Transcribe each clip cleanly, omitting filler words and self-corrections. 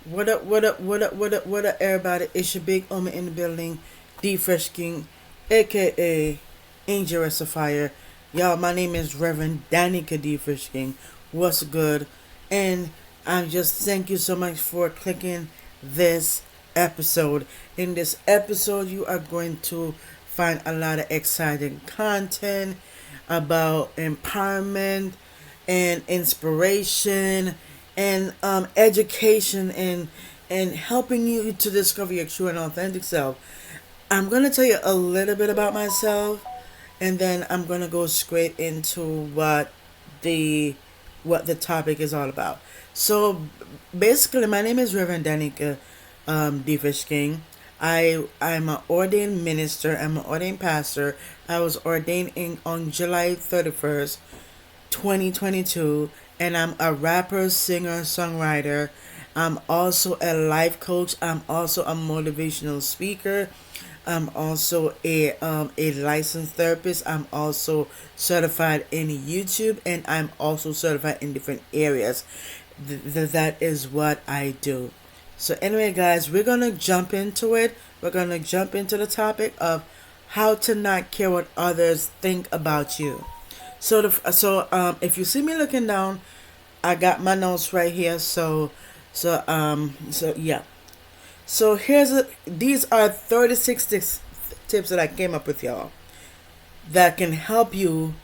What up, what up, what up, what up, what up, everybody? It's your big Oma in the building, D Fresh King, aka Angel Rest of Fire. Y'all, my name is Reverend Danica D Fresh King. What's good? And I just thank you so much for clicking this episode. In this episode, you are going to find a lot of exciting content about empowerment and inspiration and education and helping you to discover your true and authentic self. I'm gonna tell you a little bit about myself, and then I'm gonna go straight into the what the topic is all about. So basically, my name is Reverend Danica D. Fish King. I'm an ordained minister. I'm an ordained pastor. I was ordained on July 31st, 2022, and I'm a rapper, singer, songwriter. I'm also a life coach. I'm also a motivational speaker. I'm also a licensed therapist. I'm also certified in YouTube, and I'm also certified in different areas. That is what I do. So anyway, guys, we're gonna jump into it. We're gonna jump into the topic of how to not care what others think about you. If you see me looking down, I got my notes right here. So yeah. So these are 36 tips that I came up with, y'all, that can help you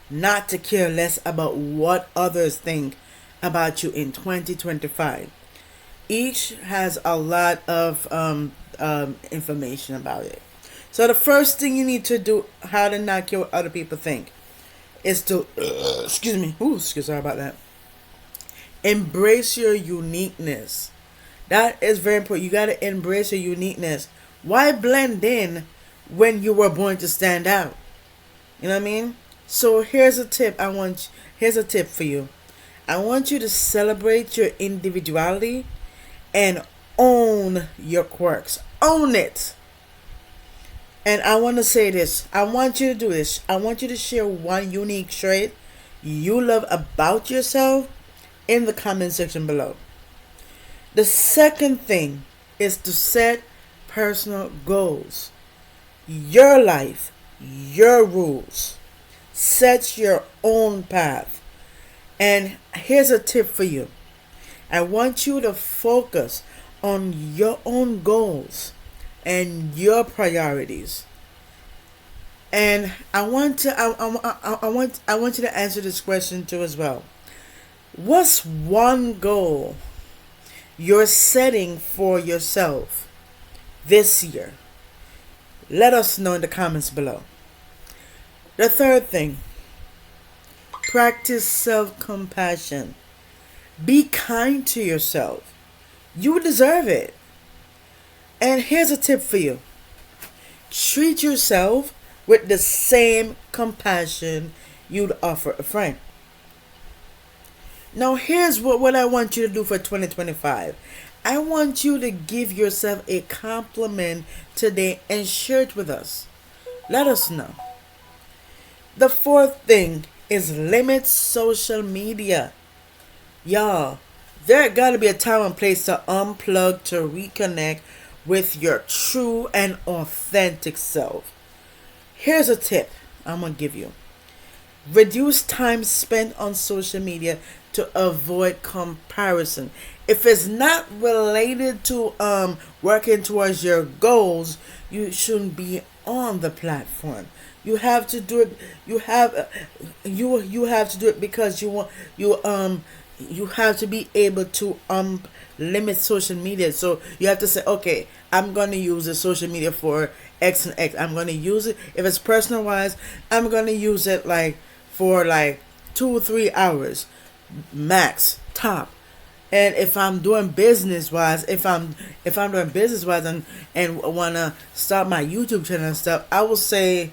not to care less about what others think about you in 2025. Each has a lot of information about it. So the first thing you need to do, how to not care what other people think, is to excuse me. Sorry about that. Embrace your uniqueness. That is very important. You gotta embrace your uniqueness. Why blend in when you were born to stand out? You know what I mean? So here's a tip. Here's a tip for you. I want you to celebrate your individuality and own your quirks. Own it. And I want to say this. I want you to do this. I want you to share one unique trait you love about yourself in the comment section below. The second thing is to set personal goals. Your life, your rules. Set your own path. And here's a tip for you. I want you to focus on your own goals and your priorities. And I want you to answer this question too as well. What's one goal you're setting for yourself this year? Let us know in the comments below. The third thing, practice self-compassion. Be kind to yourself. You deserve it. And here's a tip for you. Treat yourself with the same compassion you'd offer a friend. Now here's what I want you to do for 2025. I want you to give yourself a compliment today and share it with us. Let us know. The fourth thing is limit social media. Y'all, there gotta be a time and place to unplug, to reconnect with your true and authentic self. Here's a tip I'm gonna give you. Reduce time spent on social media to avoid comparison. If it's not related to working towards your goals, you shouldn't be on the platform. You have to do it. You have to do it because you have to be able to limit social media. So you have to say, okay, I'm gonna use the social media for X and X. I'm gonna use it if it's personal wise. I'm gonna use it like for like 2 or 3 hours max top. And if I'm doing business wise, if I'm doing business wise and wanna start my YouTube channel and stuff, I will say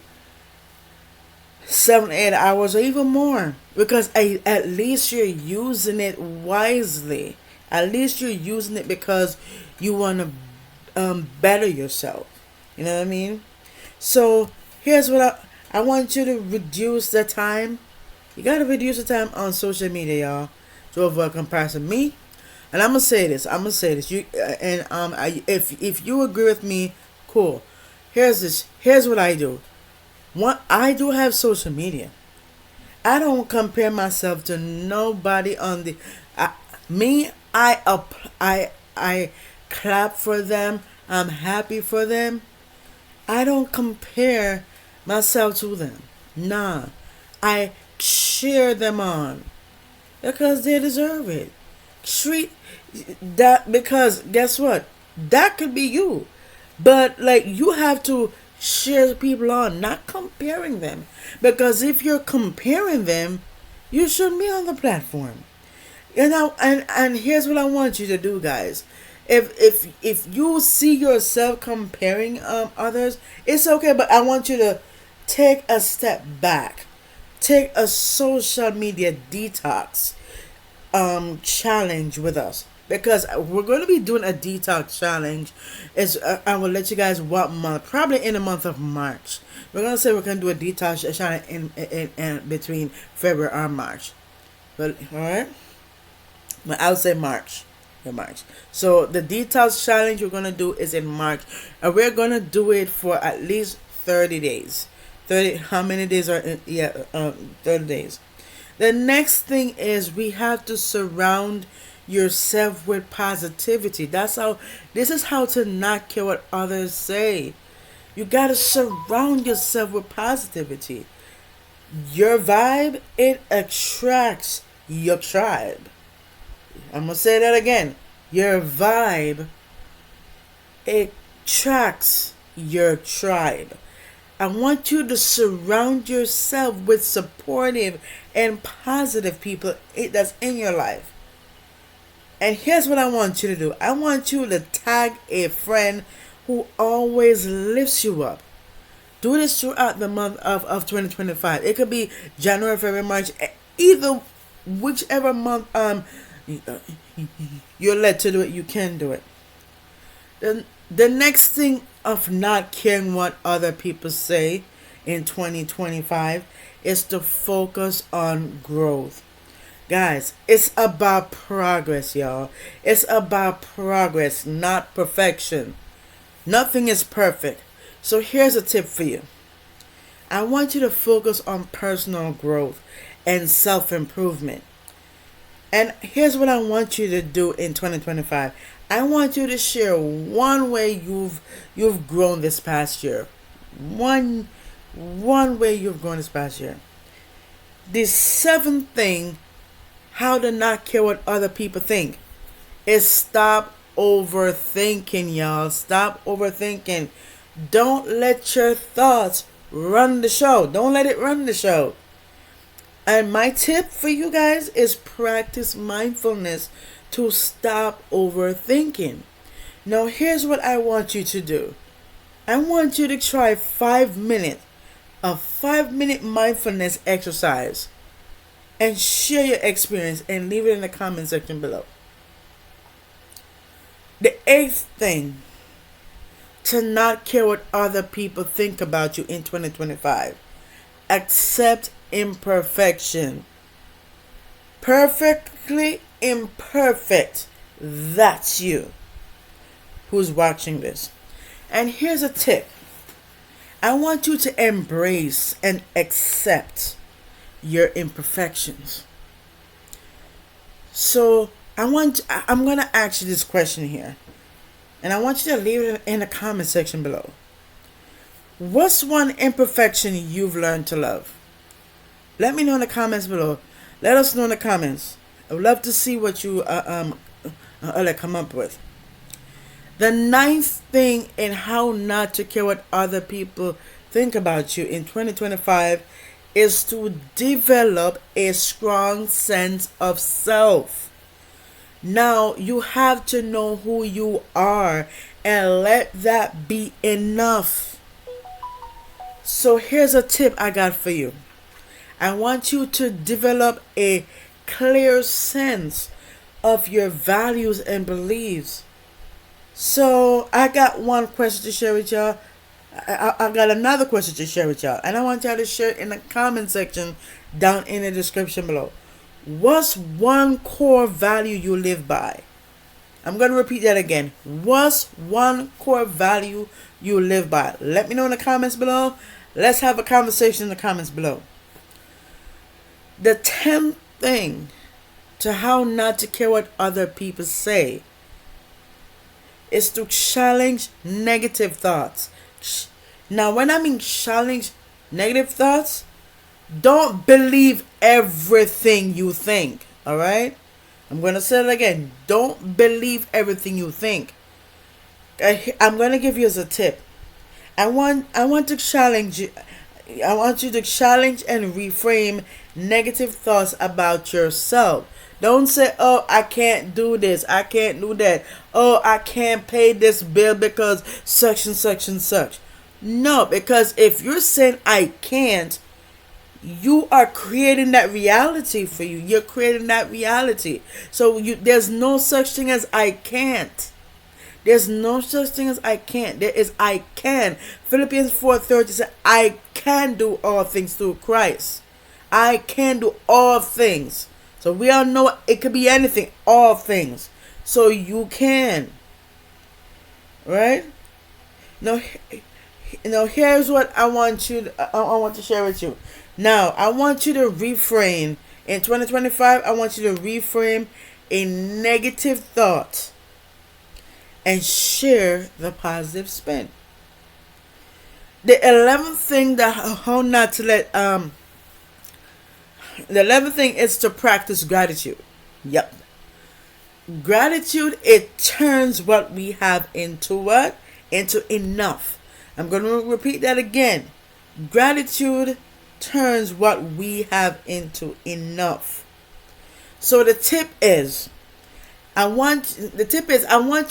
7 8 hours or even more, because at least you're using it wisely. At least you're using it because you want to better yourself. You know what I mean? So here's what I want you to reduce the time. You gotta reduce the time on social media, y'all, to avoid comparison. Me, And I'm gonna say this. You and if you agree with me, cool. Here's this. Here's what I do. What I do have social media. I don't compare myself to nobody on the. Me, I clap for them. I'm happy for them. I don't compare myself to them. Nah, I cheer them on because they deserve it. Treat that, because guess what? That could be you, but like you have to cheer people on, not comparing them. Because if you're comparing them, you shouldn't be on the platform. And here's what I want you to do, guys. If you see yourself comparing others, it's okay. But I want you to take a step back, take a social media detox challenge with us, because we're going to be doing a detox challenge. Is I will let you guys what month, probably in the month of March. We're going to say we're going to do a detox challenge in between February and March. But all right, but I would say March. In March. So the detox challenge we're gonna do is in March, and we're gonna do it for at least 30 days. 30. How many days are in, yeah? 30 days. The next thing is we have to surround yourself with positivity. That's how. This is how to not care what others say. You gotta surround yourself with positivity. Your vibe, it attracts your tribe. I'm gonna say that again. Your vibe attracts your tribe. I want you to surround yourself with supportive and positive people that's in your life. And here's what I want you to do. I want you to tag a friend who always lifts you up. Do this throughout the month of 2025. It could be January, February, March, either whichever month you're led to do it, you can do it. The next thing of not caring what other people say in 2025 is to focus on growth. Guys, it's about progress, y'all. It's about progress, not perfection. Nothing is perfect. So here's a tip for you. I want you to focus on personal growth and self-improvement. And here's what I want you to do in 2025. I want you to share one way you've grown this past year. One way you've grown this past year. The seventh thing, how to not care what other people think, is stop overthinking, y'all. Stop overthinking. Don't let your thoughts run the show. Don't let it run the show. And my tip for you guys is practice mindfulness to stop overthinking. Now, here's what I want you to do. I want you to try 5 minutes, a 5 minute mindfulness exercise, and share your experience and leave it in the comment section below. The eighth thing, to not care what other people think about you in 2025. Accept imperfection. Perfectly imperfect. That's you who's watching this. And here's a tip. I want you to embrace and accept your imperfections. So I'm going to ask you this question here. And I want you to leave it in the comment section below. What's one imperfection you've learned to love? Let me know in the comments below. Let us know in the comments. I would love to see what you come up with. The ninth thing in how not to care what other people think about you in 2025 is to develop a strong sense of self. Now, you have to know who you are and let that be enough. So here's a tip I got for you. I want you to develop a clear sense of your values and beliefs. So I got one question to share with y'all. I got another question to share with y'all. And I want y'all to share it in the comment section down in the description below. What's one core value you live by? I'm going to repeat that again. What's one core value you live by? Let me know in the comments below. Let's have a conversation in the comments below. The 10th thing to how not to care what other people say is to challenge negative thoughts. Now, when I mean challenge negative thoughts, don't believe everything you think. Alright? I'm going to say it again. Don't believe everything you think. I'm going to give you as a tip. I want to challenge you. I want you to challenge and reframe negative thoughts about yourself. Don't say, oh, I can't do this. I can't do that. Oh, I can't pay this bill because such and such and such. No, because if you're saying I can't, you are creating that reality for you. You're creating that reality. So there's no such thing as I can't. There's no such thing as I can't. There is I can. Philippians 4:30 says, I can do all things through Christ. I can do all things. So we all know it could be anything, all things. So you can. Right? Now here's what I want to share with you. Now, I want you to reframe. In 2025, I want you to reframe a negative thought and share the positive spin. The 11th thing the 11th thing is to practice gratitude. Yep. Gratitude, it turns what we have into what? Into enough. I'm going to repeat that again. Gratitude turns what we have into enough. So the tip is I want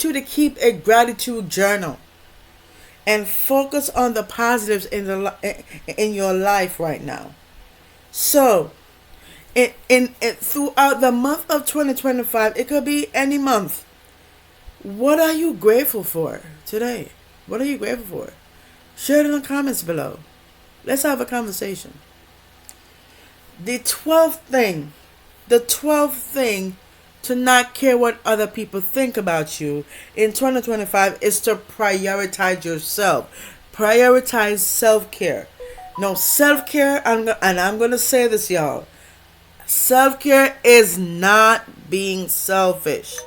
you to keep a gratitude journal and focus on the positives in your life right now. So throughout the month of 2025, it could be any month. What are you grateful for today? What are you grateful for? Share it in the comments below. Let's have a conversation. The 12th thing to not care what other people think about you in 2025 is to prioritize yourself. Prioritize self-care. No, self-care, I'm going to say this, y'all. Self-care is not being selfish.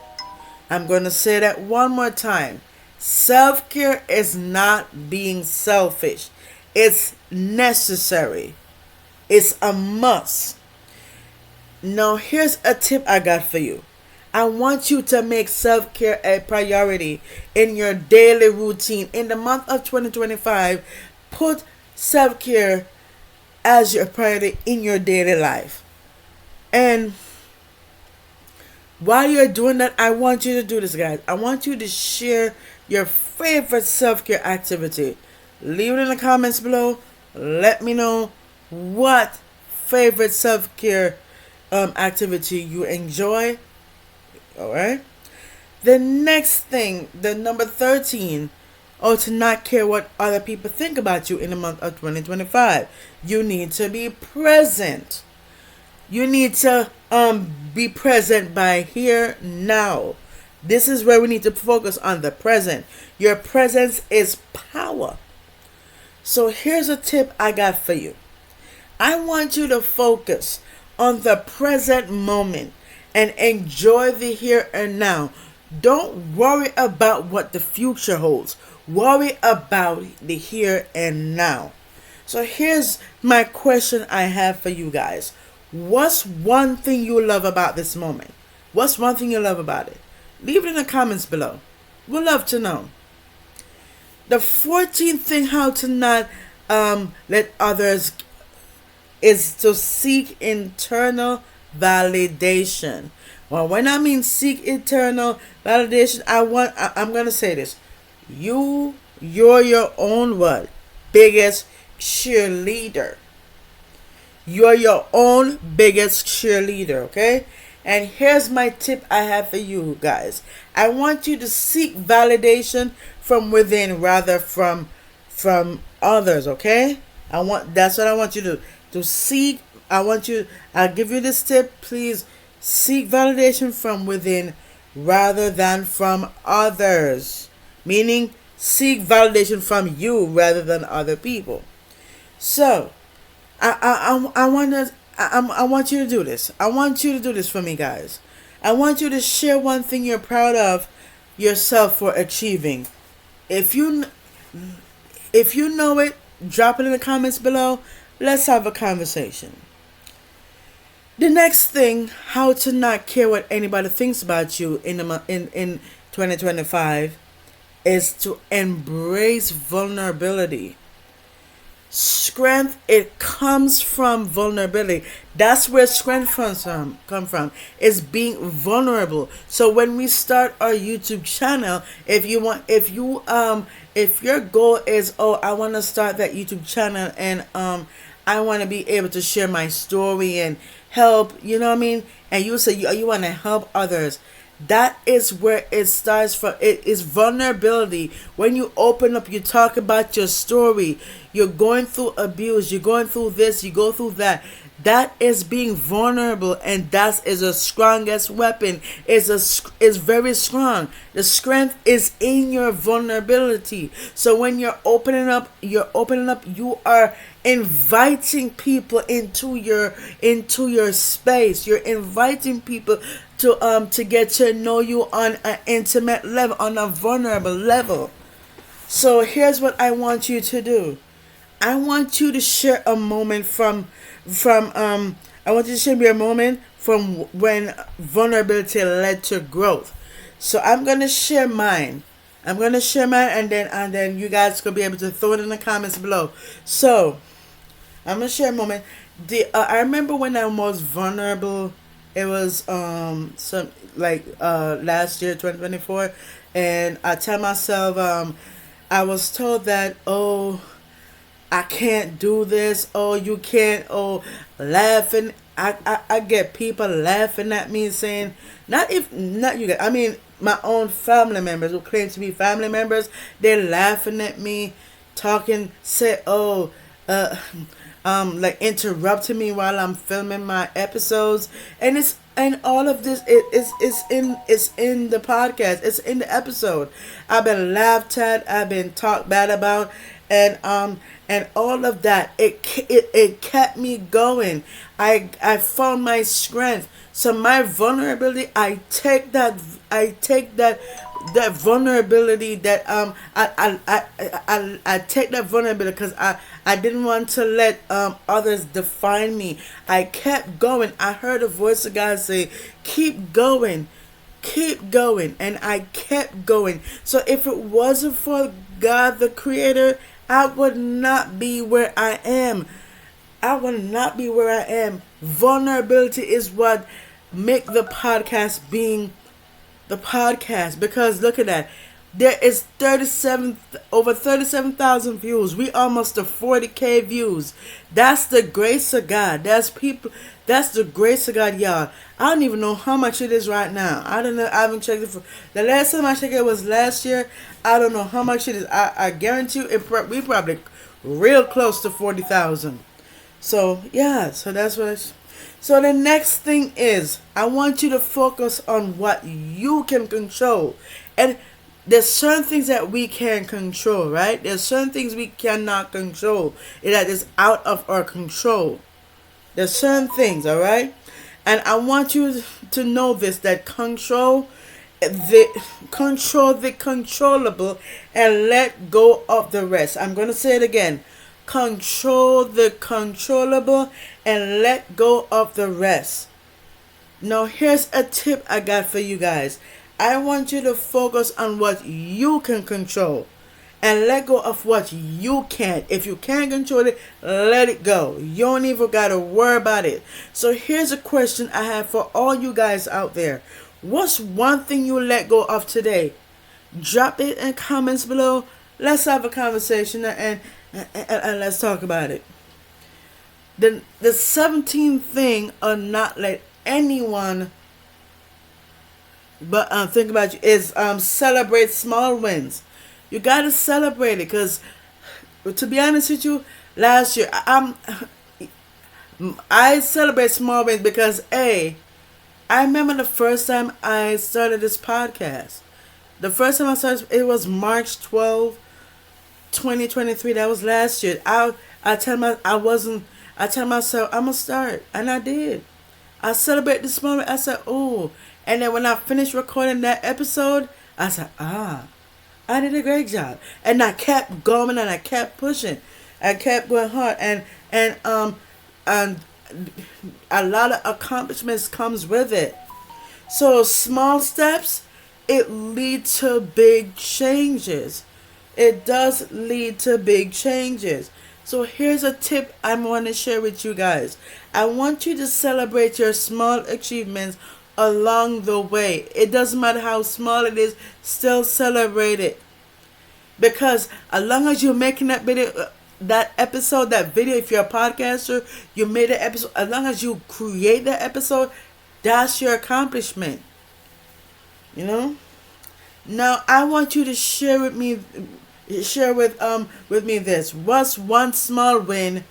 I'm going to say that one more time. Self-care is not being selfish. It's necessary. It's a must. Now, here's a tip I got for you. I want you to make self-care a priority in your daily routine. In the month of 2025, put self-care as your priority in your daily life. And while you're doing that, I want you to do this, guys. I want you to share your favorite self-care activity. Leave it in the comments below. Let me know what favorite self-care activity you enjoy. Alright? The next thing, the number 13, to not care what other people think about you in the month of 2025. You need to be present. You need to be present by here now. This is where we need to focus on the present. Your presence is power. So here's a tip I got for you. I want you to focus on the present moment and enjoy the here and now. Don't worry about what the future holds. Worry about the here and now. So here's my question I have for you guys. What's one thing you love about this moment? What's one thing you love about it? Leave it in the comments below. We'd love to know. The 14th thing how to not let others is to seek internal validation. Well, when I mean seek internal validation, I'm gonna say this. You're your own what? Biggest cheerleader. You're your own biggest cheerleader, okay? And here's my tip I have for you guys. I want you to seek validation from within rather from others, okay? That's what I want you to seek. I'll give you this tip. Please seek validation from within rather than from others. Meaning, seek validation from you rather than other people. So, I want you to do this. I want you to do this for me, guys. I want you to share one thing you're proud of yourself for achieving. If you if you know it, drop it in the comments below. Let's have a conversation. The next thing, how to not care what anybody thinks about you in 2025, is to embrace vulnerability. Strength, it comes from vulnerability. That's where strength comes from. Is being vulnerable. So when we start our YouTube channel, if your goal is, oh, I want to start that YouTube channel, and I want to be able to share my story and help, you know what I mean, and you say you want to help others, that is where it starts from. It is vulnerability. When you open up, you talk about your story. You're going through abuse. You're going through this. You go through that. That is being vulnerable, and that is the strongest weapon. Is very strong. The strength is in your vulnerability. So when you're opening up. You are inviting people into your space. You're inviting people to get to know you on an intimate level, on a vulnerable level. So here's what I want you to do. I want you to share a moment I want you to share me a moment from when vulnerability led to growth. So I'm gonna share mine. And then you guys could be able to throw it in the comments below. So I'm gonna share a moment. I remember when I was vulnerable. It was last year, 2024, and I tell myself, I was told that, oh, I can't do this. Oh, you can't. Oh, laughing. I get people laughing at me, saying, not you guys. I mean, my own family members who claim to be family members. They're laughing at me, talking, say, oh, like interrupting me while I'm filming my episodes, and all of this it's in the podcast. It's in the episode. I've been laughed at. I've been talked bad about, and all of that. It kept me going. I found my strength. So my vulnerability, I take that vulnerability, that I take that vulnerability, because I didn't want to let others define me. I kept going. I heard a voice of God say, keep going, and I kept going. So if it wasn't for God the Creator, I would not be where I am. Vulnerability is what make the podcast being the podcast, because look at that. There is over 37,000 views. We almost to 40K views. That's the grace of God. That's the grace of God, y'all. I don't even know how much it is right now. I don't know. I haven't checked it for the last time I checked it was last year. I don't know how much it is. I guarantee you, we probably real close to 40,000. So yeah. So that's what. So the next thing is, I want you to focus on what you can control. And there's certain things that we can control, right? There's certain things we cannot control. That is out of our control. There's certain things, all right? And I want you to know this, that control the controllable and let go of the rest. I'm going to say it again. Control the controllable and let go of the rest. Now here's a tip I got for you guys. I want you to focus on what you can control and let go of what you can't. If you can't control it, let it go. You don't even gotta worry about it. So here's a question I have for all you guys out there. What's one thing you let go of today? Drop it in comments below. Let's have a conversation and let's talk about it. The 17th thing, or not let anyone but think about you, is celebrate small wins. You gotta celebrate it, because to be honest with you, last year I celebrate small wins because I I remember the first time I started this podcast. The first time I started, it was March 12, 2023. That was last year. I tell my I wasn't. I tell myself I'm gonna start, and I did. I celebrate this moment. I said, "Oh," and then when I finished recording that episode, I said, "Ah, I did a great job." And I kept going and I kept pushing. I kept going hard, and a lot of accomplishments comes with it. So small steps, it leads to big changes. It does lead to big changes. So here's a tip I want to share with you guys. I want you to celebrate your small achievements along the way. It doesn't matter how small it is, still celebrate it. Because as long as you're making that video, that episode, that video, if you're a podcaster, you made an episode, as long as you create that episode, that's your accomplishment. You know? Now I want you to share with me with me this. What's one small win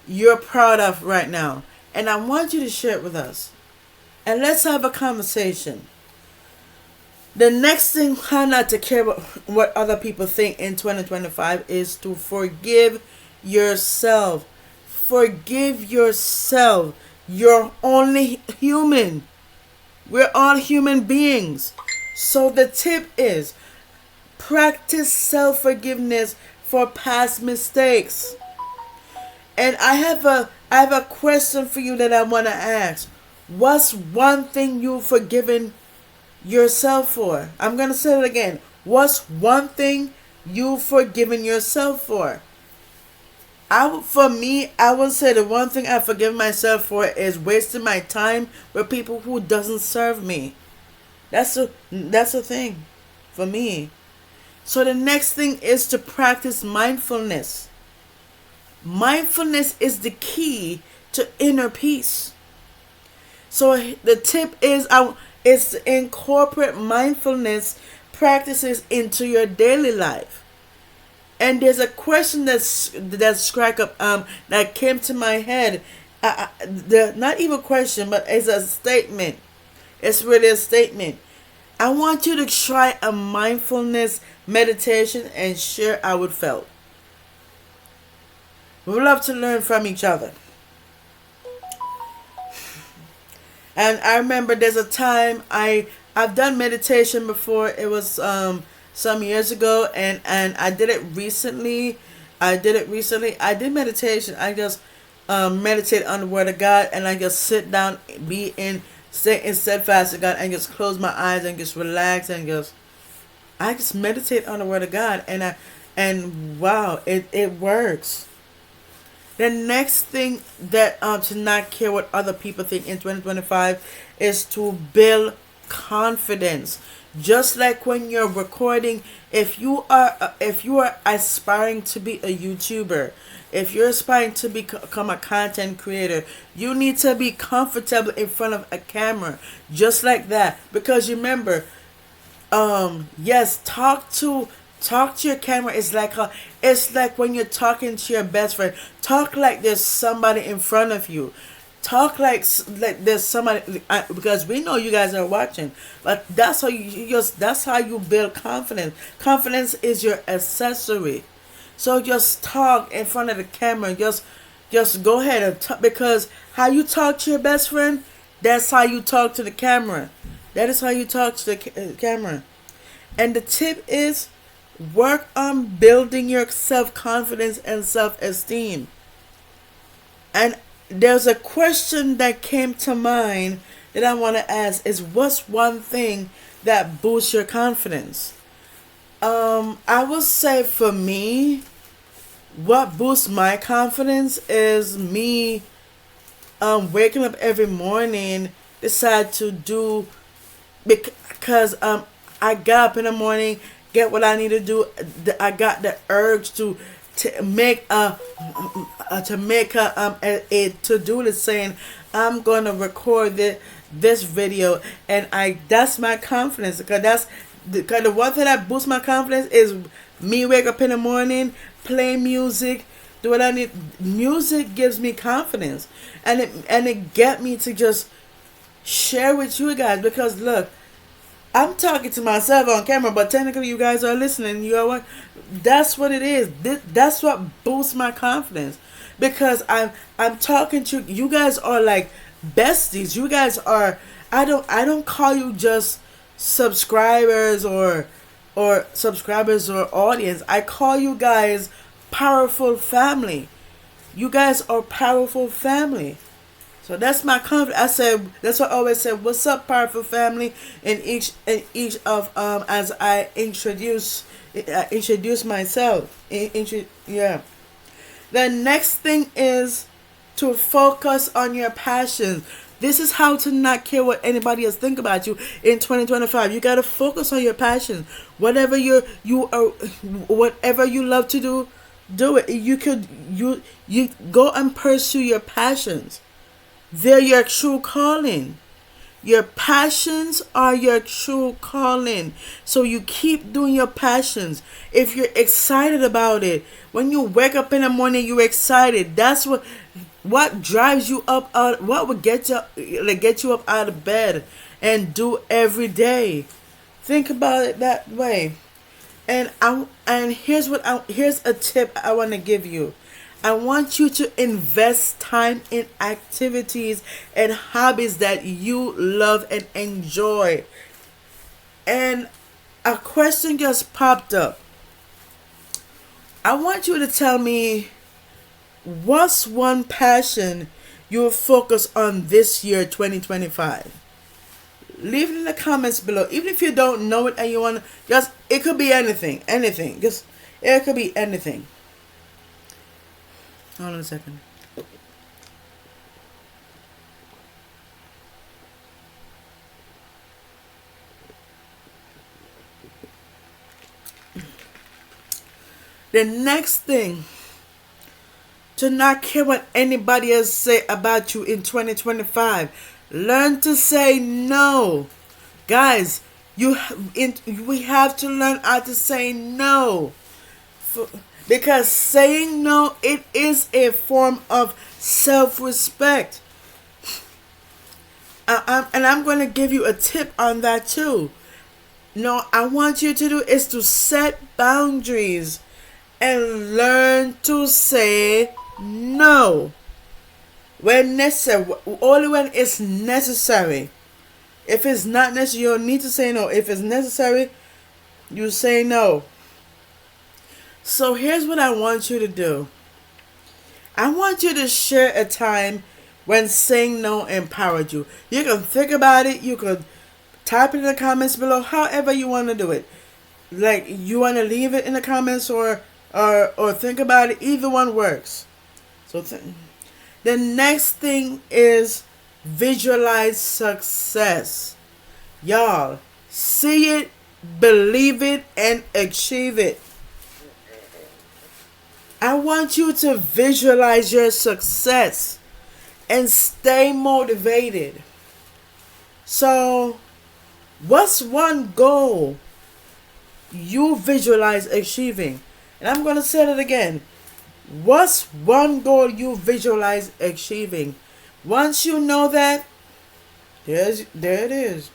you're proud of right now? And I want you to share it with us. And let's have a conversation. The next thing, how not to care what other people think in 2025, is to forgive yourself. Forgive yourself. You're only human. We're all human beings. So the tip is practice self-forgiveness for past mistakes. And I have a question for you that I want to ask. What's one thing you've forgiven yourself for? I'm going to say it again. What's one thing you've forgiven yourself for? For me, I would say the one thing I forgive myself for is wasting my time with people who doesn't serve me. That's a thing for me. So the next thing is to practice mindfulness. Mindfulness is the key to inner peace. So the tip is to incorporate mindfulness practices into your daily life. And there's a question that came to my head. Not even a question, but it's a statement. It's really a statement. I want you to try a mindfulness meditation and share how it felt. We love to learn from each other. And I remember there's a time I've done meditation before. It was some years ago, and I did it recently. I did meditation. I just meditate on the Word of God, and I just sit down, stay in steadfast to God, and just close my eyes and just relax and I just meditate on the Word of God, and wow, it works. The next thing that to not care what other people think in 2025 is to build confidence. Just like when you're recording, if you are aspiring to be a YouTuber, if you're aspiring to become a content creator, you need to be comfortable in front of a camera, just like that. Because remember, yes, talk to your camera. It's like when you're talking to your best friend. Talk like there's somebody in front of you. Talk like there's somebody, because we know you guys are watching. But that's how you build confidence. Confidence is your accessory. So just talk in front of the camera. Just go ahead and talk, because how you talk to your best friend, that's how you talk to the camera. That is how you talk to the camera. And the tip is, work on building your self-confidence and self-esteem. And there's a question that came to mind that I want to ask is, what's one thing that boosts your confidence? I would say for me, what boosts my confidence is me waking up every morning, decide to do, because I got up in the morning, get what I need to do. I got the urge to make a to-do list saying I'm gonna record this video, and that's my confidence, because the one thing that boosts my confidence is me wake up in the morning, play music, do what I need. Music gives me confidence, and it get me to just share with you guys, because look, I'm talking to myself on camera, but technically you guys are listening. You are what? That's what it is. That's what boosts my confidence, because I'm talking to you guys. Are like besties. You guys are. I don't call you just subscribers or subscribers or audience. I call you guys powerful family. You guys are powerful family. So that's my confidence. I said that's what I always said. What's up, powerful family? In each of as I introduce myself. Yeah. The next thing is to focus on your passions. This is how to not care what anybody else think about you in 2025. You gotta focus on your passions. Whatever you are, whatever you love to do, do it. You go and pursue your passions. They're your true calling. Your passions are your true calling. So you keep doing your passions. If you're excited about it, when you wake up in the morning, you're excited. That's what drives you up out. What would get you up out of bed and do every day. Think about it that way. And here's a tip I want to give you. I want you to invest time in activities and hobbies that you love and enjoy. And a question just popped up. I want you to tell me, what's one passion you will focus on this year, 2025? Leave it in the comments below. Even if you don't know it and you want to, just, it could be anything. Anything. Just, it could be anything. Hold on a second. The next thing, to not care what anybody else say about you in 2025. Learn to say no. Guys, we have to learn how to say no. Because saying no, it is a form of self-respect. And I'm going to give you a tip on that too. No, I want you to do is to set boundaries and learn to say no when necessary. Only when it's necessary. If it's not necessary, you don't need to say no. If it's necessary, you say no. So here's what I want you to do. I want you to share a time when saying no empowered you. You can think about it. You could type it in the comments below. However you want to do it. Like, you want to leave it in the comments or think about it. Either one works. So the next thing is visualize success. Y'all, see it, believe it, and achieve it. I want you to visualize your success and stay motivated. So, what's one goal you visualize achieving? And I'm going to say it again. What's one goal you visualize achieving? Once you know that, there it is.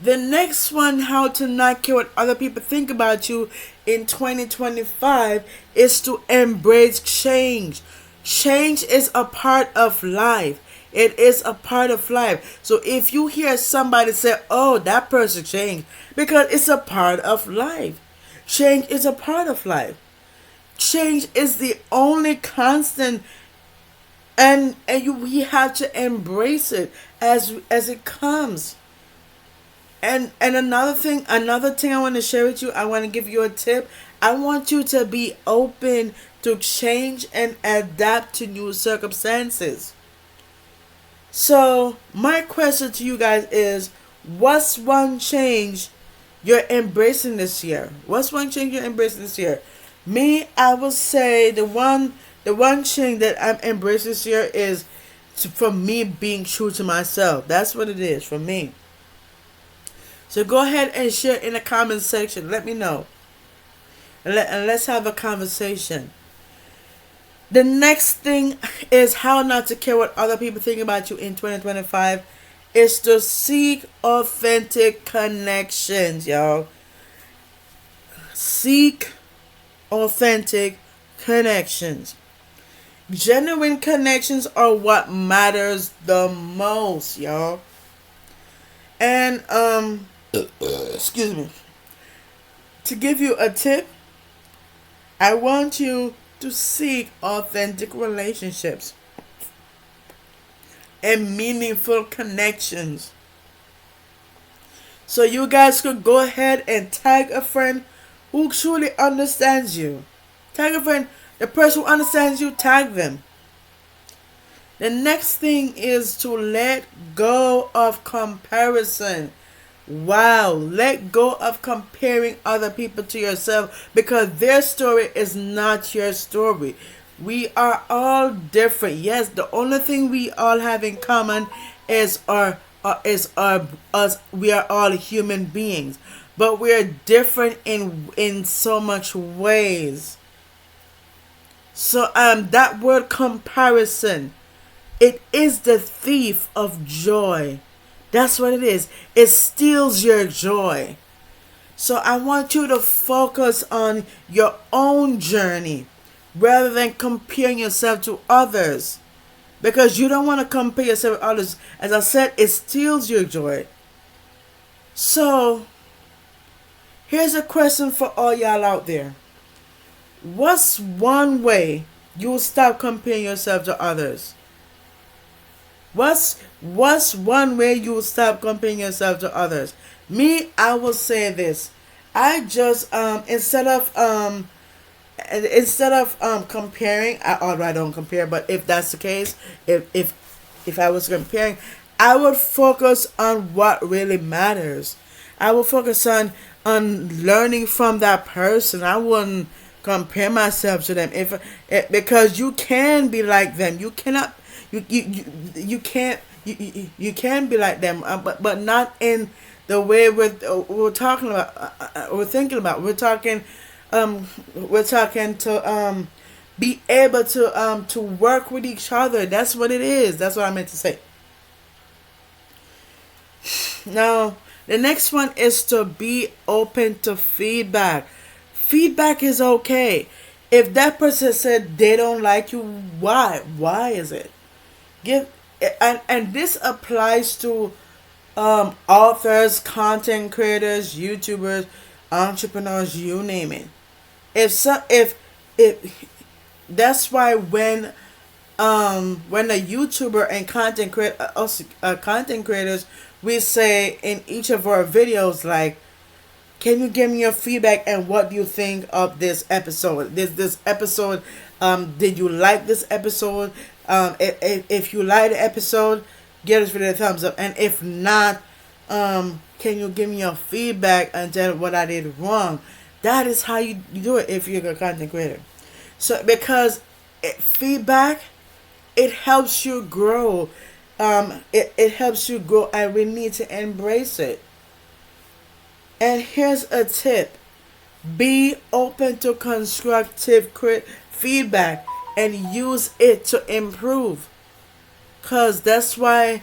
The next one, how to not care what other people think about you in 2025, is to embrace change. Change is a part of life. It is a part of life. So if you hear somebody say, oh, that person changed, because it's a part of life. Change is a part of life. Change is the only constant, and we have to embrace it as it comes. And another thing I want to share with you, I want to give you a tip. I want you to be open to change and adapt to new circumstances. So my question to you guys is, what's one change you're embracing this year? What's one change you're embracing this year? Me, I would say the one change that I'm embracing this year is for me being true to myself. That's what it is for me. So go ahead and share in the comment section. Let me know. And let's have a conversation. The next thing is how not to care what other people think about you in 2025 is to seek authentic connections, y'all. Seek authentic connections. Genuine connections are what matters the most, y'all. And excuse me. To give you a tip, I want you to seek authentic relationships and meaningful connections. So you guys could go ahead and tag a friend who truly understands you. Tag a friend, the person who understands you, tag them. The next thing is to let go of comparison. Wow, let go of comparing other people to yourself because their story is not your story. We are all different. Yes, the only thing we all have in common is our us. We are all human beings, but we are different in so much ways. So that word comparison, it is the thief of joy. That's what it is. It steals your joy. So I want you to focus on your own journey rather than comparing yourself to others. Because you don't want to compare yourself with others. As I said, it steals your joy. So here's a question for all y'all out there. What's one way you'll stop comparing yourself to others? What's one way you will stop comparing yourself to others? Me, I will say this. I just instead of comparing, although I don't compare, but if that's the case, if I was comparing, I would focus on what really matters. I would focus on learning from that person. I wouldn't compare myself to them because you can be like them. You cannot you can't you can be like them, but not in the way we're talking about. We're thinking about. We're talking to be able to work with each other. That's what it is. That's what I meant to say. Now, the next one is to be open to feedback. Feedback is okay. If that person said they don't like you, why? Why is it? Give and this applies to authors, content creators, YouTubers, entrepreneurs, you name it. If that's why when a YouTuber and content creators, we say in each of our videos, like, can you give me your feedback and what do you think of this episode? This episode, did you like this episode? If you like the episode, give this video a thumbs up. And if not, can you give me your feedback and tell what I did wrong? That is how you do it if you're a content creator. So because feedback, it helps you grow. It helps you grow, and we need to embrace it. And here's a tip. Be open to constructive feedback and use it to improve. Cause that's why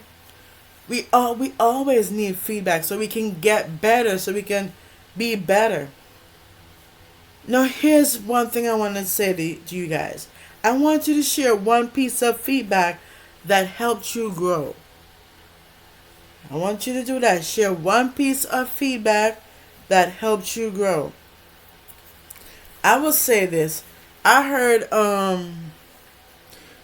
we always need feedback so we can get better, so we can be better. Now here's one thing I want to say to you guys. I want you to share one piece of feedback that helped you grow. I want you to do that. Share one piece of feedback that helped you grow. I will say this. I heard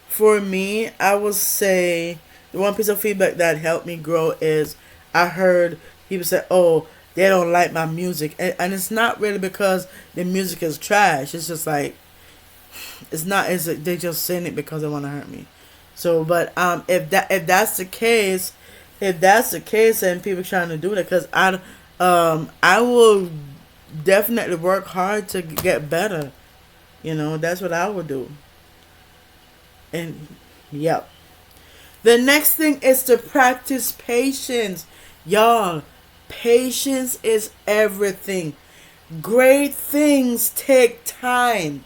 for me, I will say the one piece of feedback that helped me grow is I heard people say, "Oh, they don't like my music," and it's not really because the music is trash. It's just like it's not. They just saying it because they want to hurt me. So, but if that's the case, and people trying to do that, because I will definitely work hard to get better. That's what I would do. And yep. The next thing is to practice patience. Y'all, patience is everything. Great things take time.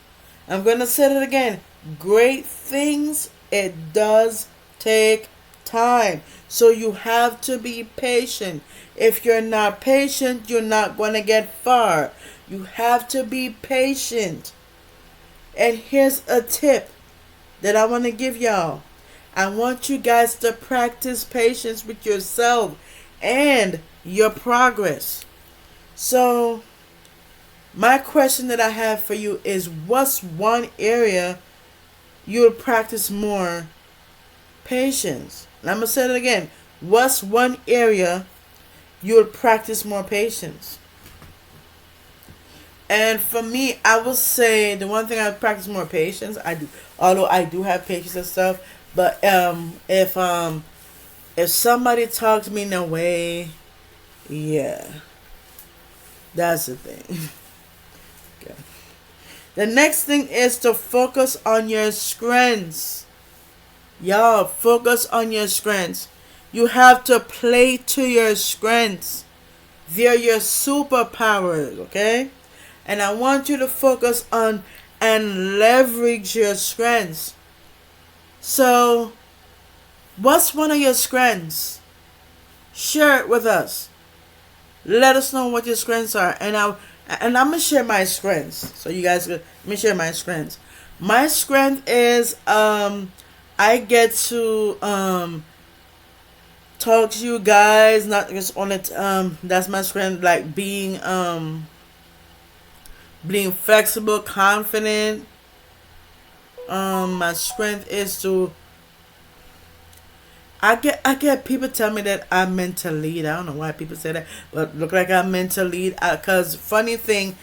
I'm going to say it again. great things, it does take time. So you have to be patient. If you're not patient, you're not going to get far. You have to be patient. And here's a tip that I want to give y'all. I want you guys to practice patience with yourself and your progress. So, my question that I have for you is, what's one area you'll practice more patience? And I'm going to say it again. What's one area you'll practice more patience? And for me, I would say the one thing I practice more patience. I do, although I do have patience and stuff. But if somebody talks to me in a way, yeah, that's the thing. Okay. The next thing is to focus on your strengths. Y'all, focus on your strengths. You have to play to your strengths. They're your superpowers, okay? And I want you to focus on and leverage your strengths. So, what's one of your strengths? Share it with us. Let us know what your strengths are. And I'm gonna share my strengths. So you guys let me share my strengths. My strength is I get to talk to you guys, not just on it. That's my strength, like being flexible, confident. My strength is to I get people tell me that I'm meant to lead. I don't know why people say that, but look like I'm meant to lead. Cause funny thing,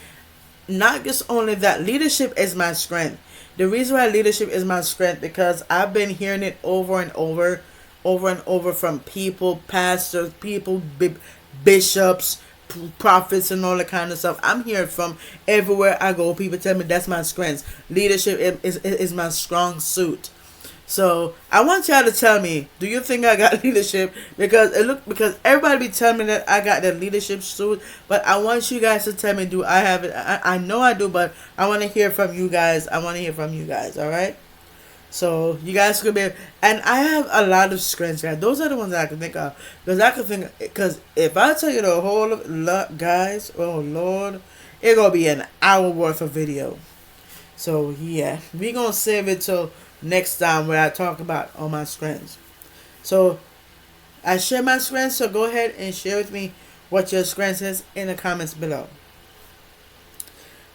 not just only that, leadership is my strength. The reason why leadership is my strength because I've been hearing it over and over from people, pastors, people, bishops, prophets, and all that kind of stuff. I'm hearing from everywhere I go. People tell me that's my strength. Leadership is my strong suit. So I want y'all to tell me, do you think I got leadership? Because everybody be telling me that I got the leadership suit, but I want you guys to tell me, do I have it? I know I do, but I want to hear from you guys. I want to hear from you guys. All right. So you guys could be, and I have a lot of strengths, guys. Those are the ones that I can think of, because if I tell you the whole lot, guys, oh Lord, it gonna be an hour worth of video. So yeah, we gonna save it till next time where I talk about all my strengths. So I share my strengths. So go ahead and share with me what your strengths is in the comments below.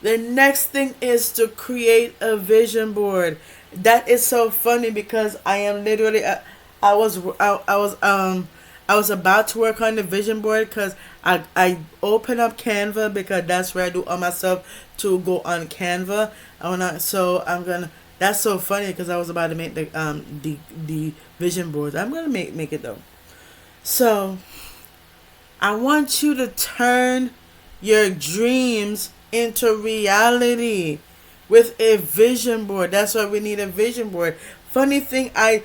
The next thing is to create a vision board. That is so funny because I am literally I was about to work on the vision board because I open up Canva because that's where I do all my stuff to go on Canva. I'm gonna. That's so funny because I was about to make the vision boards. I'm gonna make it though. So I want you to turn your dreams into reality with a vision board. That's why we need a vision board. Funny thing, I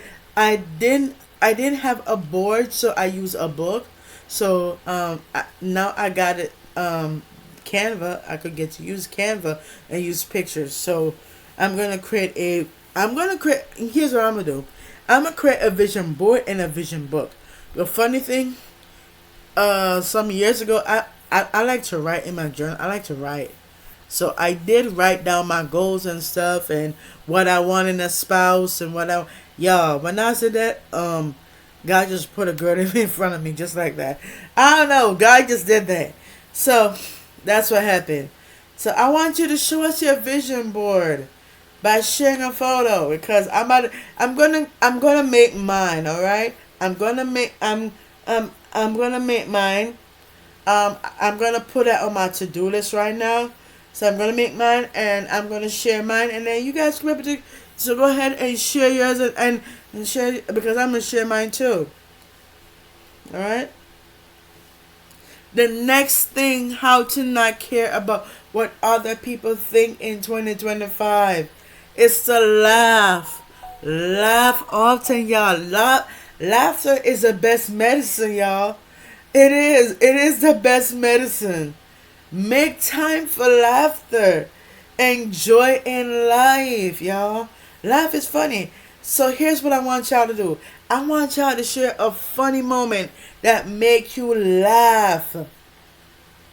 didn't have a board, so I use a book. So now I got it. Canva. I could get to use Canva and use pictures. So I'm gonna create a. I'm gonna create. Here's what I'm gonna do. I'm gonna create a vision board and a vision book. The funny thing, some years ago, I like to write in my journal. I like to write. So I did write down my goals and stuff and what I want in a spouse and y'all, when I said that, God just put a girl in front of me just like that. I don't know, God just did that. So that's what happened. So I want you to show us your vision board by sharing a photo because I'm gonna make mine, all right? I'm gonna make mine. I'm gonna put it on my to-do list right now. So I'm gonna make mine and I'm gonna share mine, and then you guys can be able to. So go ahead and share yours and share because I'm gonna share mine too. All right. The next thing, how to not care about what other people think in 2025, is to laugh. Laugh often, y'all. Laughter is the best medicine, y'all. It is. It is the best medicine. Make time for laughter and joy in life, y'all. Life is funny. So here's what I want y'all to do. I want y'all to share a funny moment that make you laugh.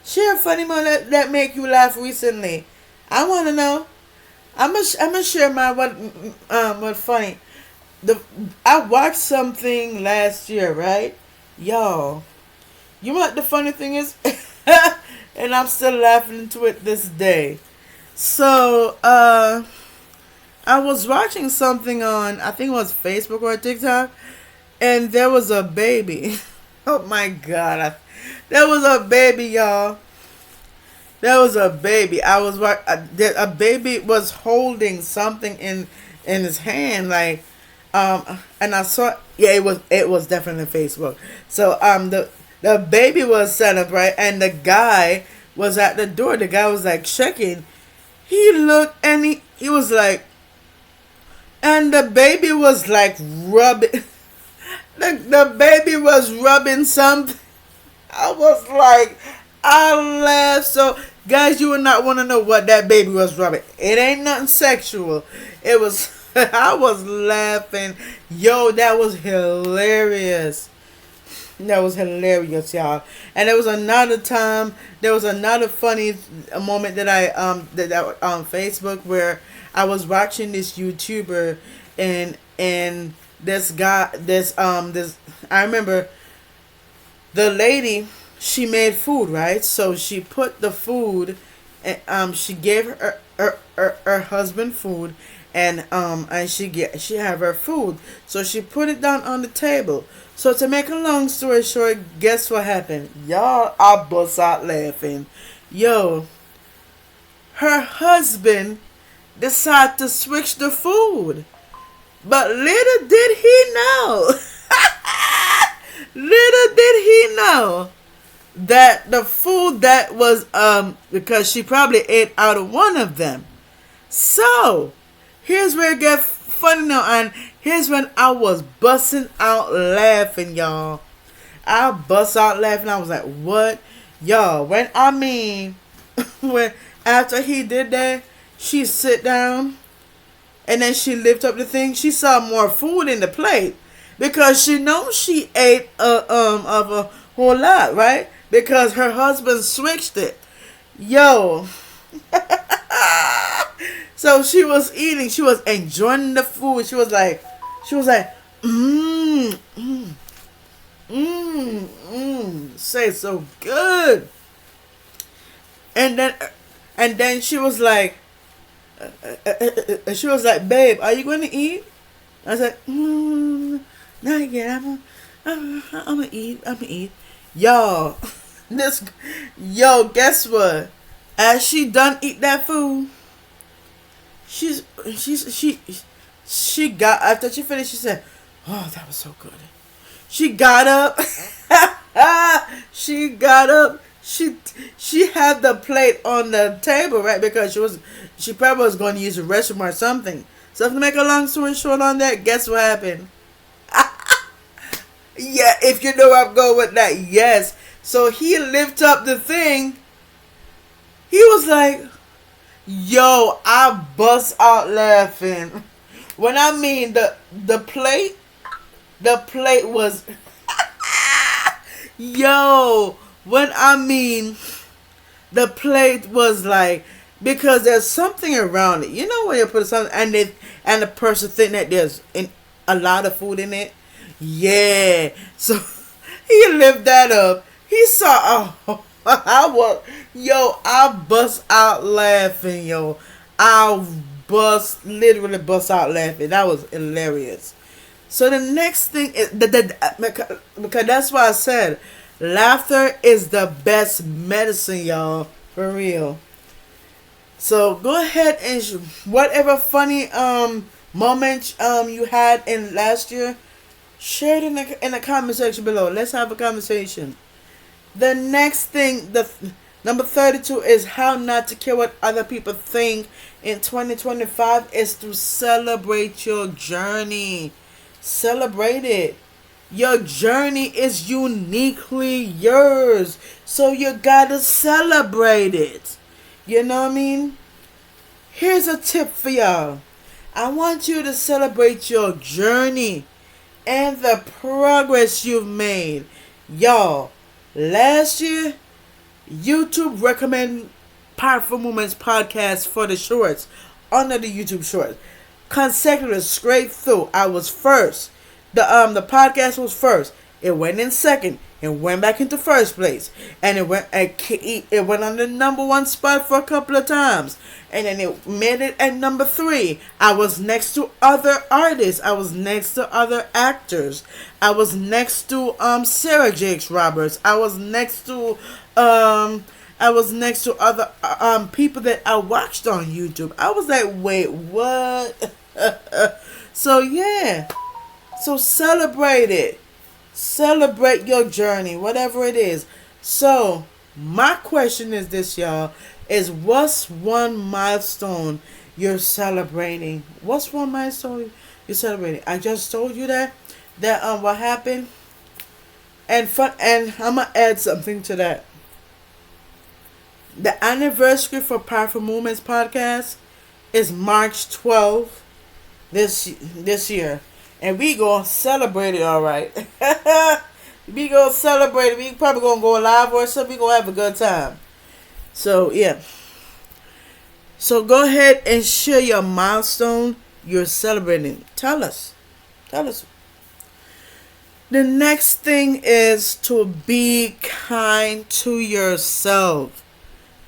Share a funny moment that make you laugh recently. I want to know. I'm gonna share my what funny. The I watched something last year, right? Y'all, you know what the funny thing is? And I'm still laughing to it this day. So, I was watching something on, I think it was Facebook or TikTok, and there was a baby. Oh my god. There was a baby, y'all. There was a baby. A baby was holding something in his hand, like, and I saw, yeah, it was definitely Facebook. So the baby was set up, right, and the guy was at the door. The guy was like checking. He looked and he was like, and the baby was like rubbing. The baby was rubbing something. I was like, I laughed. So, guys, you would not want to know what that baby was rubbing. It ain't nothing sexual. It was, I was laughing. Yo, that was hilarious. That was hilarious, y'all. And there was another time, there was another funny moment that that on Facebook where I was watching this YouTuber, and this guy, this I remember the lady, she made food, right? So she put the food, and she gave her husband food, and she have her food. So she put it down on the table. So to make a long story short, guess what happened? Y'all, I bust out laughing. Yo, her husband decided to switch the food. But little did he know, little did he know that the food that was, because she probably ate out of one of them. So, here's where it gets funny now, and here's when I was busting out laughing, y'all. I bust out laughing. I was like, what? Y'all, when after he did that, she sit down, and then she lift up the thing. She saw more food in the plate because she knows she ate of a whole lot, right? Because her husband switched it. Yo. So she was eating. She was enjoying the food. She was like, mmm, mmm, mmm, mmm. Say so good. And then she was like, babe, are you going to eat? I was like, not yet. I'm gonna eat. Y'all, guess what? As she done eat that food, she got, after she finished, she said, oh, that was so good. She got up. She got up. She had the plate on the table, right? Because she probably was going to use the restroom or something. So to make a long story short on that, guess what happened? Yeah, if you know where I'm going with that, yes. So he lifted up the thing. He was like, yo, I bust out laughing. When I mean the plate was yo, when I mean the plate was like, because there's something around it. You know when you put something and the person think that there's a lot of food in it? Yeah. So he lifted that up. He saw, oh, I bust out laughing, yo. Literally bust out laughing. That was hilarious. So the next thing is, because that's why I said, laughter is the best medicine, y'all. For real. So go ahead and whatever funny moment you had in last year, share it in the comment section below. Let's have a conversation. The next thing, the number 32 is how not to care what other people think in 2025 is to celebrate your journey. Celebrate it. Your journey is uniquely yours. So you gotta celebrate it. You know what I mean? Here's a tip for y'all. I want you to celebrate your journey and the progress you've made. Y'all, last year, YouTube recommended Powerful Moments podcast for the shorts under the YouTube shorts. Consecutive straight through. I was first. The podcast was first. It went in second. It went back into first place. And it went on the number one spot for a couple of times. And then it made it at number 3. I was next to other artists. I was next to other actors. I was next to Sarah Jakes Roberts. I was next to other people that I watched on YouTube. I was like, wait, what? So yeah. So celebrate it. Celebrate your journey, whatever it is. So my question is this, y'all, is what's one milestone you're celebrating? What's one milestone you're celebrating? I just told you that what happened. And I'm gonna add something to that. The anniversary for Powerful Movements podcast is March 12th this year. And we gonna celebrate it, all right. We gonna celebrate it. We probably gonna go live or something. We gonna have a good time. So, yeah. So, go ahead and share your milestone you're celebrating. Tell us. The next thing is to be kind to yourself.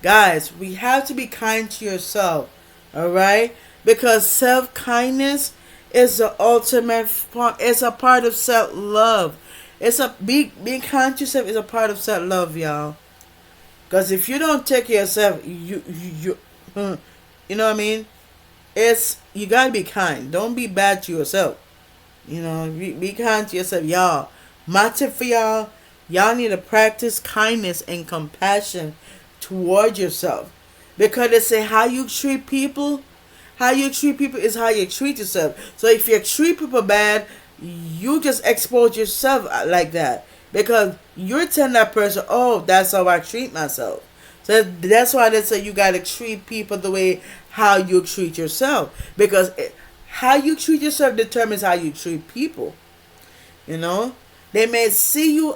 Guys, we have to be kind to yourself, alright? Because self-kindness is the ultimate part. It's a part of self-love. Being kind to yourself is a part of self-love, y'all. Because if you don't take care of yourself, you know what I mean? You gotta be kind. Don't be bad to yourself. You know, be kind to yourself, y'all. My tip for y'all need to practice kindness and compassion toward yourself. Because they say how you treat people is how you treat yourself. So if you treat people bad, you just expose yourself like that. Because you're telling that person, oh, that's how I treat myself. So that's why they say you got to treat people the way how you treat yourself. Because how you treat yourself determines how you treat people. You know? They may see you,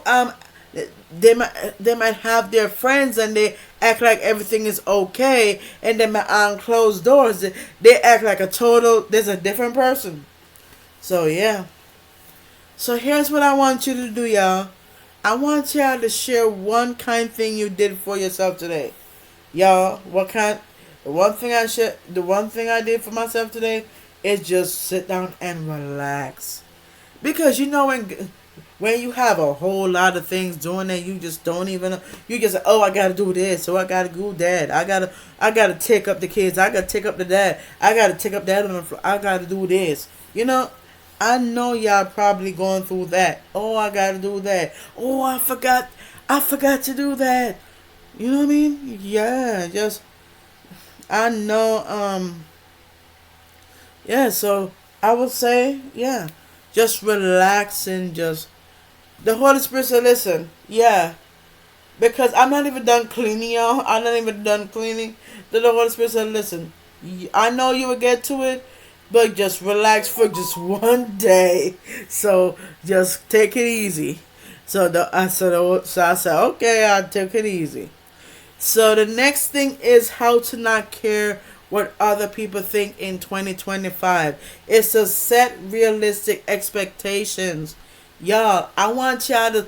they might have their friends and they act like everything is okay, and then behind closed doors they act like there's a different person. So yeah. So here's what I want you to do, y'all. I want y'all to share one kind thing you did for yourself today. Y'all, the one thing I did for myself today is just sit down and relax. Because you know when you have a whole lot of things doing that, you just don't even know. You just, oh, I gotta do this, so I gotta do that. I gotta take up the kids. I gotta take up the dad. I gotta take up that on the floor. I gotta do this. You know, I know y'all probably going through that. Oh, I gotta do that. Oh, I forgot to do that. You know what I mean? Yeah, I know. Yeah. So I would say, yeah, just relax and just. The Holy Spirit said, listen, yeah, because I'm not even done cleaning, y'all. I'm not even done cleaning. Then the Holy Spirit said, listen, I know you will get to it, but just relax for just one day. So just take it easy. So I said, okay, I'll take it easy. So the next thing is how to not care what other people think in 2025. It's to set realistic expectations. Y'all, I want y'all to,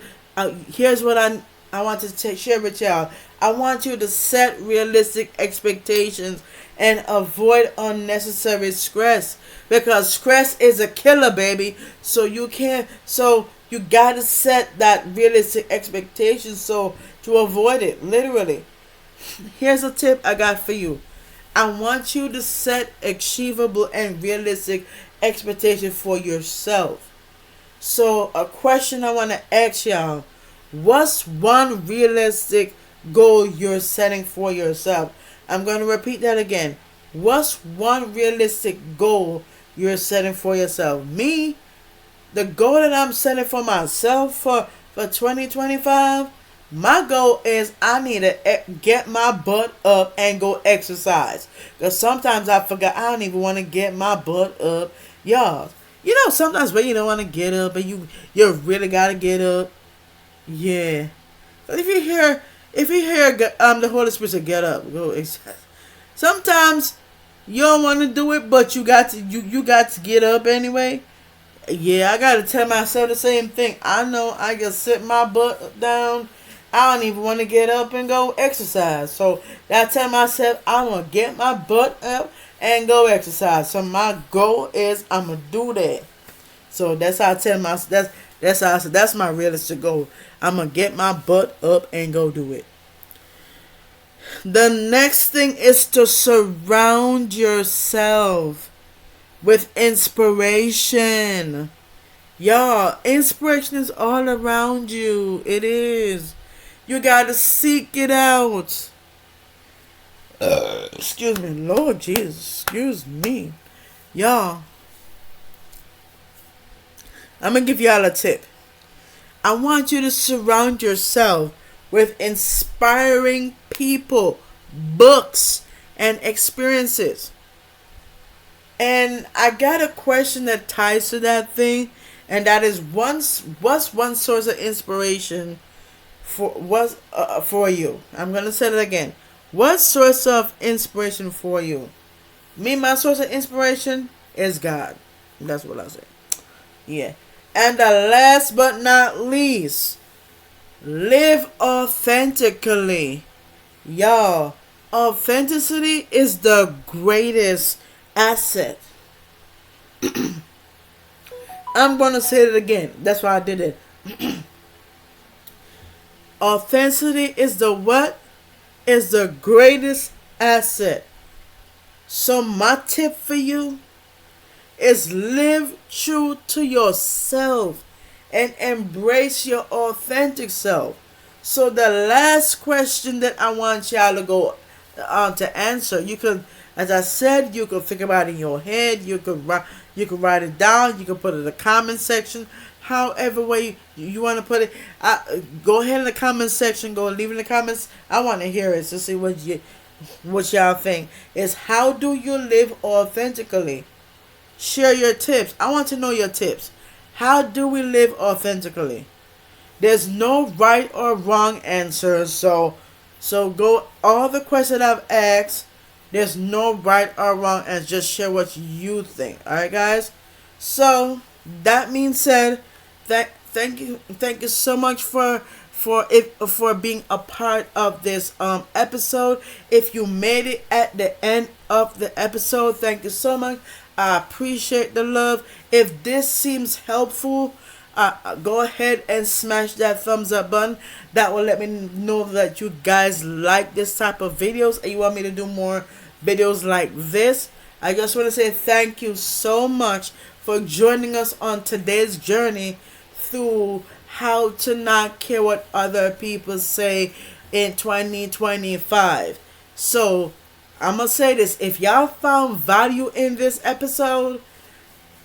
here's what I want to share with y'all. I want you to set realistic expectations and avoid unnecessary stress. Because stress is a killer, baby. So you gotta set that realistic expectations so to avoid it, literally. Here's a tip I got for you. I want you to set achievable and realistic expectations for yourself. So a question I want to ask y'all, what's one realistic goal you're setting for yourself? I'm going to repeat that again. What's one realistic goal you're setting for yourself? Me, the goal that I'm setting for myself for 2025, My goal is I need to get my butt up and go exercise. Because sometimes I forget I don't even want to get my butt up. Y'all, sometimes when you don't want to get up and you really got to get up. Yeah. But if you hear the Holy Spirit say get up, go exercise. Sometimes you don't want to do it, but you got to get up anyway. Yeah, I gotta tell myself the same thing. I know I can sit my butt down. I don't even want to get up and go exercise. So I tell myself I'm gonna get my butt up and go exercise. So my goal is I'm gonna do that. So that's how I tell myself. That's how I said that's my realistic goal. I'm gonna get my butt up and go do it. The next thing is to surround yourself with inspiration. Y'all, inspiration is all around you. It is. You gotta seek it out. Excuse me, Lord Jesus. Excuse me. Y'all, I'm gonna give y'all a tip. I want you to surround yourself with inspiring people, books, and experiences. And I got a question that ties to that thing, and that is what's one source of inspiration for you? I'm gonna say it again. What source of inspiration for you? Me, my source of inspiration is God. That's what I say. Yeah. And the last but not least, live authentically. Y'all, authenticity is the greatest asset. I'm going to say it again. That's why I did it. Authenticity is the what? Is the greatest asset. So my tip for you is live true to yourself and embrace your authentic self. So the last question that I want y'all to go to answer, you could, as I said, you could think about it in your head. You could write it down. You could put it in the comment section. However way you want to put it, go ahead in the comment section. Go leave it in the comments. I want to hear it to see what y'all think. Is how do you live authentically? Share your tips. I want to know your tips. How do we live authentically? There's no right or wrong answer. So go all the questions I've asked. There's no right or wrong answer. Just share what you think. Alright, guys? So that being said, thank you so much for being a part of this episode. If you made it at the end of the episode, thank you so much. I appreciate the love. If this seems helpful, go ahead and smash that thumbs up button. That will let me know that you guys like this type of videos and you want me to do more videos like this. I just want to say thank you so much for joining us on today's journey through how to not care what other people say in 2025. So I'm gonna say this: if y'all found value in this episode,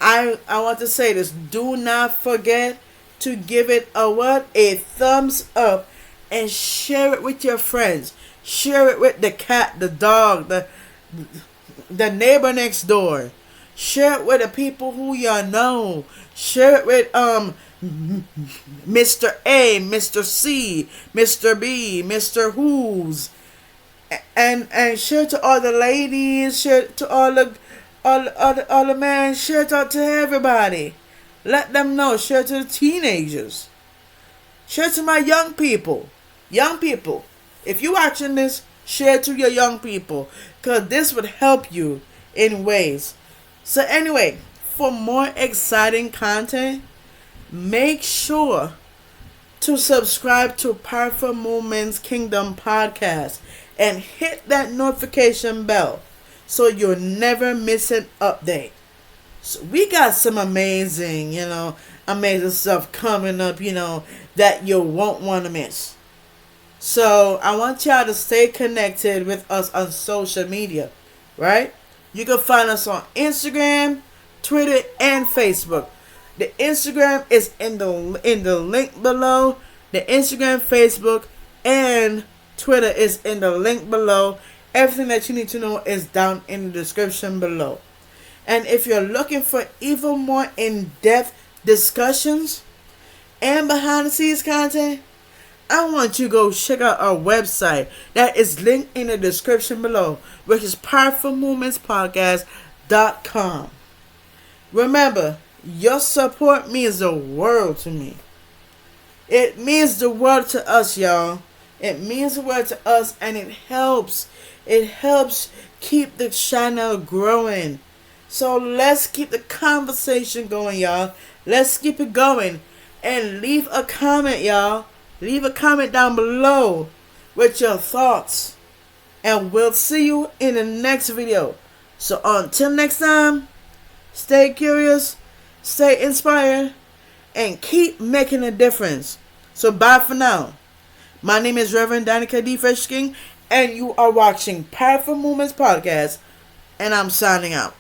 I want to say this: do not forget to give it a thumbs up, and share it with your friends. Share it with the cat, the dog, the neighbor next door. Share it with the people who y'all know. Share it with Mr. A, Mr. C, Mr. B, Mr. Who's. And share to all the ladies, share to all the men, share to everybody. Let them know. Share to the teenagers. Share to my young people. Young people, if you're watching this, share to your young people, because this would help you in ways. So anyway, for more exciting content, make sure to subscribe to Powerful Movements Kingdom Podcast and hit that notification bell so you'll never miss an update. So we got some amazing stuff coming up, that you won't want to miss. So I want y'all to stay connected with us on social media, right? You can find us on Instagram, Twitter, and Facebook. The Instagram is in the link below. The Instagram, Facebook, and Twitter is in the link below. Everything that you need to know is down in the description below. And if you're looking for even more in-depth discussions and behind the scenes content, I want you to go check out our website that is linked in the description below, which is powerfulmovementspodcast.com. Remember, your support means the world to me. It means the world to us, y'all. It means the world to us, and it helps. It helps keep the channel growing. So let's keep the conversation going, y'all. Let's keep it going. And leave a comment, y'all. Leave a comment down below with your thoughts. And we'll see you in the next video. So until next time, stay curious, stay inspired, and keep making a difference. So bye for now. My name is Reverend Danica D. Fresh King, and you are watching Powerful Movements Podcast, and I'm signing out.